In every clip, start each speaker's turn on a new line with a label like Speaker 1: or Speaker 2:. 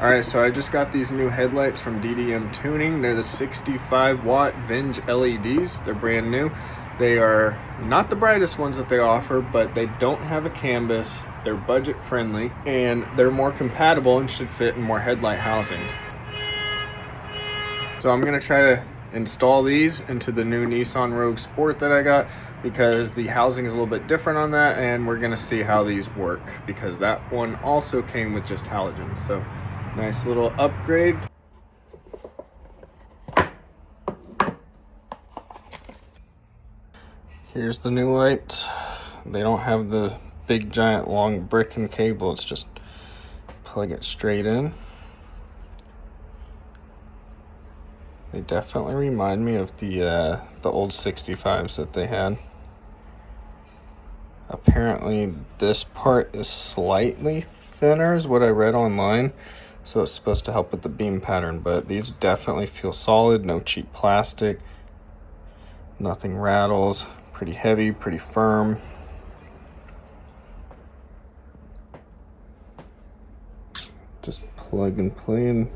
Speaker 1: Alright, so I just got these new headlights from DDM Tuning. They're the 65 watt Venge LEDs. They're brand new. They are not the brightest ones that they offer, but they don't have a canvas. They're budget friendly and they're more compatible and should fit in more headlight housings. So I'm gonna try to install these into the new Nissan Rogue Sport that I got, because the housing is a little bit different on that, and we're gonna see how these work because that one also came with just halogens. So nice little upgrade. Here's the new lights. They don't have the big giant long brick and cable. It's just plug it straight in. They definitely remind me of the old 65s that they had. Apparently this part is slightly thinner is what I read online, so it's supposed to help with the beam pattern, but these definitely feel solid. No cheap plastic, nothing rattles, pretty heavy, pretty firm. Just plug and play and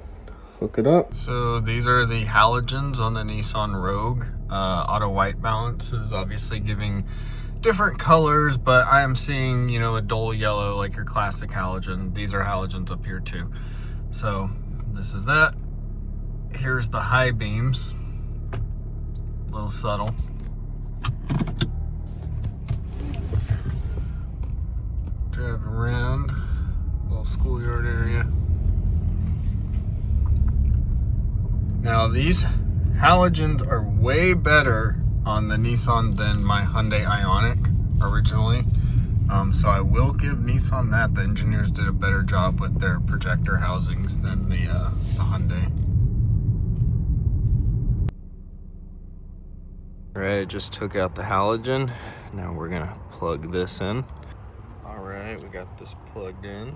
Speaker 1: hook it up. So these are the halogens on the Nissan Rogue. Auto white balance is obviously giving different colors, but I am seeing, you know, a dull yellow like your classic halogen. These are halogens up here too. So this is that. Here's the high beams. A little subtle. Drive around, little schoolyard area. Now these halogens are way better on the Nissan than my Hyundai Ioniq originally. So I will give Nissan that. The engineers did a better job with their projector housings than the Hyundai. All right, I just took out the halogen. Now we're gonna plug this in. All right, we got this plugged in.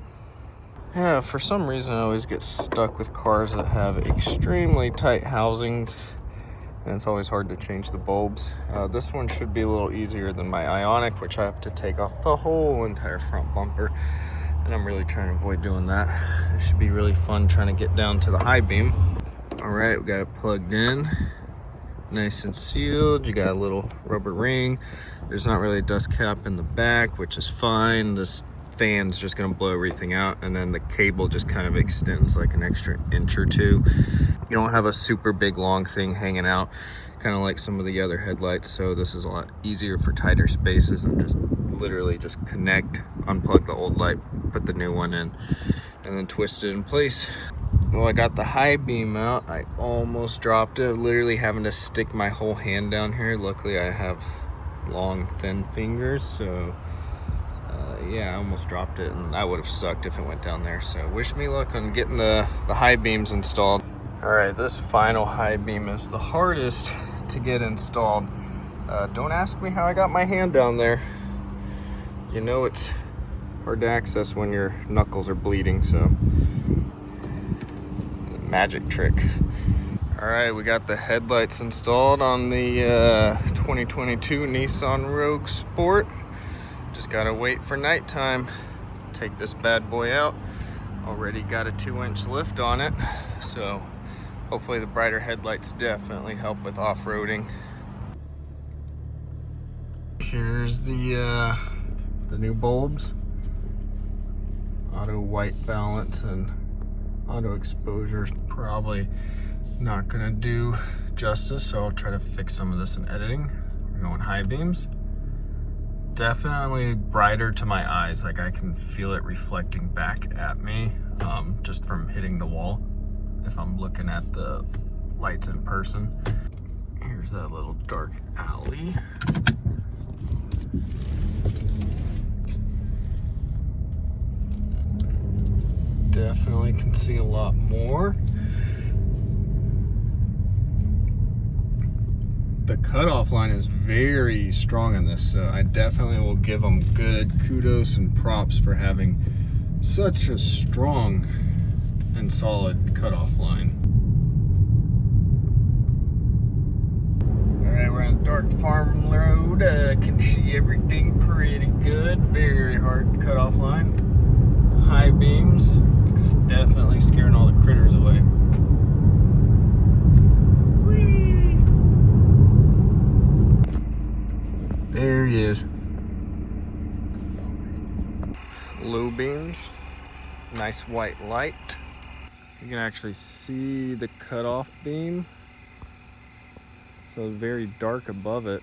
Speaker 1: Yeah, for some reason I always get stuck with cars that have extremely tight housings, and it's always hard to change the bulbs. This one should be a little easier than my Ioniq, which I have to take off the whole entire front bumper, and I'm really trying to avoid doing that. It should be really fun trying to get down to the high beam. All right, we got it plugged in, nice and sealed. You got a little rubber ring. There's not really a dust cap in the back, which is fine. This fan's just gonna blow everything out, and then the cable just kind of extends like an extra inch or two. You don't have a super big long thing hanging out, kind of like some of the other headlights, so this is a lot easier for tighter spaces, and just literally just connect, unplug the old light, put the new one in, and then twist it in place. Well, I got the high beam out. I almost dropped it, literally having to stick my whole hand down here. Luckily I have long thin fingers, so yeah, I almost dropped it, and that would have sucked if it went down there. So wish me luck on getting the high beams installed. All right, this final high beam is the hardest to get installed. Don't ask me how I got my hand down there. You know it's hard to access when your knuckles are bleeding, so magic trick. All right, we got the headlights installed on the 2022 Nissan Rogue Sport. Just gotta wait for nighttime. Take this bad boy out. Already got a 2-inch lift on it, so hopefully the brighter headlights definitely help with off-roading. Here's the new bulbs. Auto white balance and auto exposure is probably not gonna do justice, so I'll try to fix some of this in editing. We're going high beams. Definitely brighter to my eyes, like I can feel it reflecting back at me just from hitting the wall if I'm looking at the lights in person. Here's that little dark alley. Definitely can see a lot more. The cutoff line is very strong in this, so I definitely will give them good kudos and props for having such a strong and solid cutoff line. All right, we're on Dark Farm Road. Can see everything pretty good. Very hard cutoff line. high beams. It's definitely scaring all the critters away. Whee! There he is. Low beams, nice white light. You can actually see the cutoff beam. So very dark above it.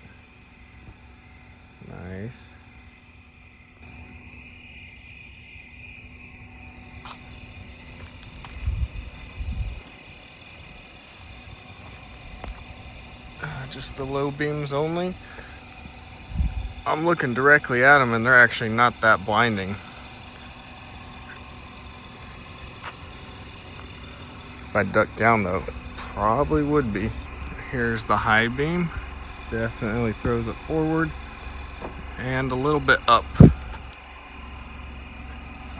Speaker 1: Nice. Just the low beams only. I'm looking directly at them and they're actually not that blinding. If I duck down though, it probably would be. Here's the high beam. Definitely throws it forward and a little bit up.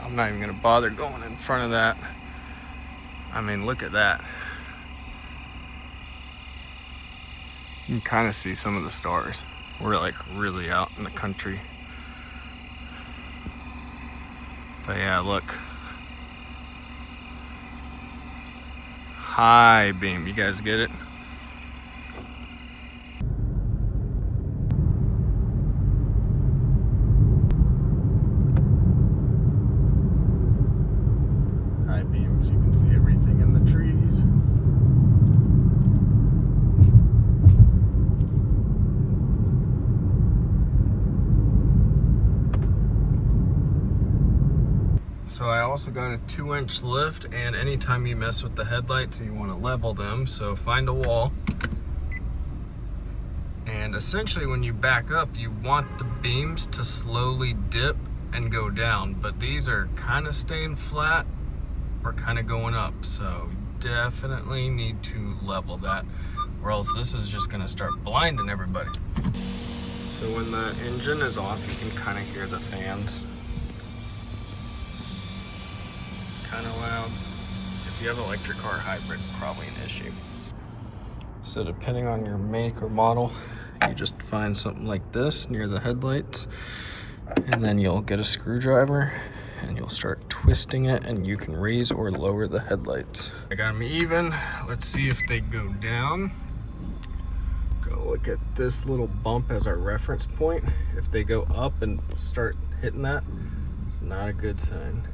Speaker 1: I'm not even gonna bother going in front of that. I mean, look at that. You can kind of see some of the stars. We're like really out in the country. But yeah, look. High beam, you guys get it? High beams, you can see everything in the trees. So I also got a 2-inch lift, and anytime you mess with the headlights, you want to level them. So find a wall, and essentially when you back up, you want the beams to slowly dip and go down, but these are kind of staying flat or kind of going up. So you definitely need to level that, or else this is just going to start blinding everybody. So when the engine is off, you can kind of hear the fans. Kind of loud. If you have an electric car hybrid, probably an issue. So depending on your make or model, you just find something like this near the headlights, and then you'll get a screwdriver and you'll start twisting it, and you can raise or lower the headlights. I got them even. Let's see if they go down. Go look at this little bump as our reference point. If they go up and start hitting that, it's not a good sign.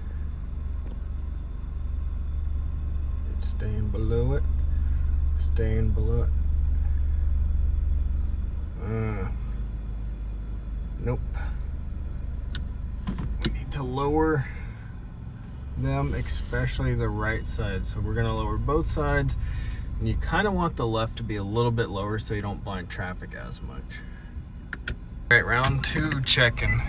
Speaker 1: Staying below it, staying below it. Nope. We need to lower them, especially the right side. So we're gonna lower both sides, and you kind of want the left to be a little bit lower so you don't blind traffic as much. All right, round 2 checking.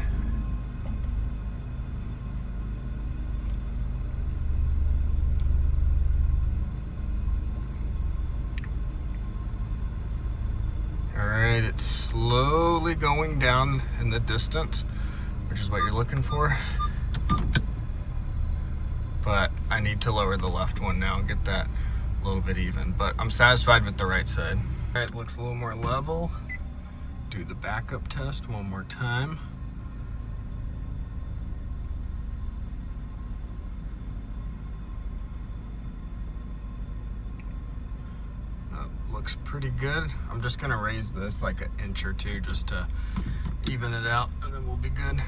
Speaker 1: Alright, it's slowly going down in the distance, which is what you're looking for. But I need to lower the left one now and get that a little bit even. But I'm satisfied with the right side. Alright, looks a little more level. Do the backup test one more time. Looks pretty good. I'm just gonna raise this like an inch or two just to even it out, and then we'll be good.